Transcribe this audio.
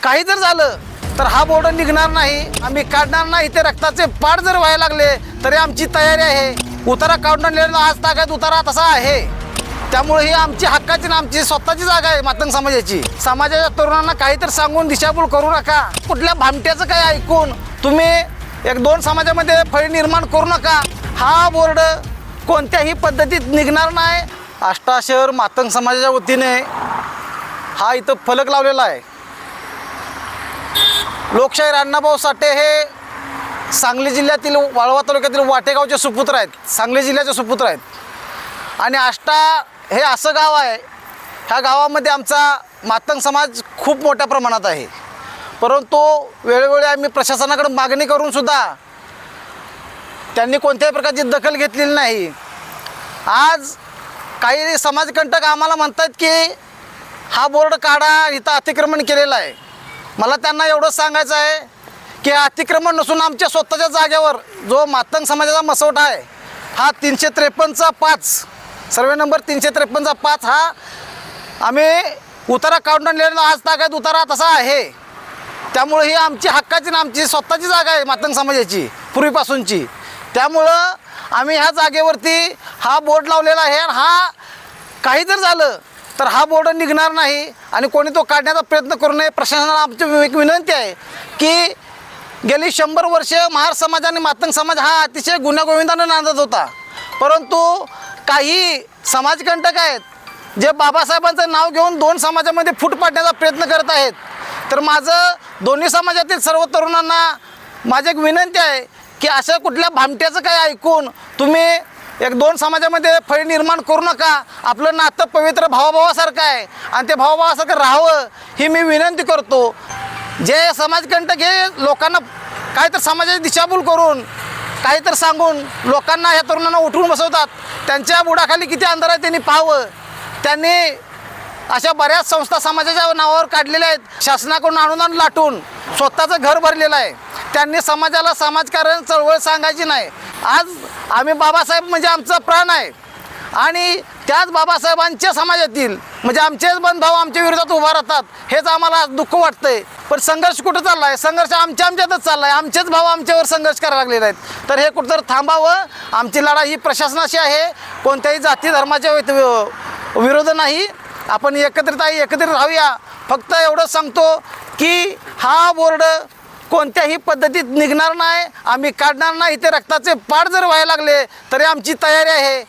काही जर झालं तर हा बोर्ड निघणार नाही, आम्ही काढणार नाही. ते रक्ताचे पाड जर व्हायला लागले तरी आमची तयारी आहे. उतारा काढून आज तागायत उतारा तसा आहे. त्यामुळे ही आमची हक्काची आणि आमची स्वतःची जागा आहे मातंग समाजाची. समाजाच्या तरुणांना काहीतरी सांगून दिशाभूल करू नका. कुठल्या भामट्याचं काही ऐकून तुम्ही एक दोन समाजामध्ये फळी निर्माण करू नका. हा बोर्ड कोणत्याही पद्धतीत निघणार नाही. आष्टा शहर मातंग समाजाच्या वतीने हा इथं फलक लावलेला आहे. लोकशाहीर अण्णाभाऊ साठे हे सांगली जिल्ह्यातील वाळवा तालुक्यातील वाटेगावचे सुपुत्र आहेत. सांगली जिल्ह्याचे सुपुत्र आहेत. आणि आष्टा हे असं गाव आहे, ह्या गावामध्ये आमचा मातंग समाज खूप मोठ्या प्रमाणात आहे. परंतु वेळोवेळी आम्ही प्रशासनाकडे मागणी करूनसुद्धा त्यांनी कोणत्याही प्रकारची दखल घेतलेली नाही. आज काही समाजकंटक आम्हाला म्हणतात की हा बोर्ड काढा, इथं अतिक्रमण केलेलं आहे. मला त्यांना एवढंच सांगायचं आहे की अतिक्रमण नसून आमच्या स्वतःच्या जागेवर जो मातंग समाजाचा मसवटा आहे हा 353/5 सर्वे नंबर 353/5 हा आम्ही उतारा काढून आज तागायत उतारा तसा आहे. त्यामुळे ही आमची हक्काची आणि आमची स्वतःची जागा आहे मातंग समाजाची पूर्वीपासूनची. त्यामुळं आम्ही ह्या जागेवरती हा बोर्ड लावलेला आहे. हा काही जर झालं तर हा बोर्ड निघणार नाही आणि कोणी तो काढण्याचा प्रयत्न करू नये. प्रशासनाला आमची एक विनंती आहे की गेली 100 वर्ष महार समाज आणि मातंग समाज हा अतिशय गुण्यागोविंदानं नांदत होता. परंतु काही समाजकंटक आहेत जे बाबासाहेबांचं नाव घेऊन दोन समाजामध्ये फूट पाडण्याचा प्रयत्न करत आहेत. तर माझं दोन्ही समाजातील सर्व तरुणांना माझी एक विनंती आहे की अशा कुठल्या भामट्याचं काही ऐकून तुम्ही एक दोन समाजामध्ये फळी निर्माण करू नका. आपलं नातं पवित्र भावाभावासारखं आहे आणि ते भावाभावासारखं राहावं ही मी विनंती करतो. जे समाजकंटक हे लोकांना काहीतरी समाजाची दिशाभूल करून काहीतरी सांगून लोकांना ह्या तरुणांना उठवून बसवतात, त्यांच्या बुडाखाली किती अंधार आहे त्यांनी पाहावं. त्यांनी अशा बऱ्याच संस्था समाजाच्या नावावर काढलेल्या आहेत. शासनाकडून अनुदान लाटून स्वतःचं घर भरलेलं आहे. त्यांनी समाजाला समाजकारण चळवळ सांगायची नाही. आज आम्ही बाबासाहेब म्हणजे आमचा प्राण आहे आणि त्याच बाबासाहेबांच्या समाजातील म्हणजे आमचेच बंधभाव आमच्या विरोधात उभा राहतात. हेच आम्हाला दुःख वाटतंय. पण संघर्ष कुठं चालला आहे? संघर्ष आमच्यातच चालला आहे. आमचेच भाव आमच्यावर संघर्ष करायला लागलेले आहेत. तर हे कुठंतरी थांबावं. आमची लढाई ही प्रशासनाशी आहे. कोणत्याही जाती धर्माच्या विरोध नाही. आपण एकत्रित राहूया. फक्त एवढं सांगतो की हा बोर्ड कोणत्याही पद्धतीत निघणार नाही, आम्ही काढणार नाही. ते रक्ताचे पाड जर व्हायला लागले तरी आमची तयारी आहे.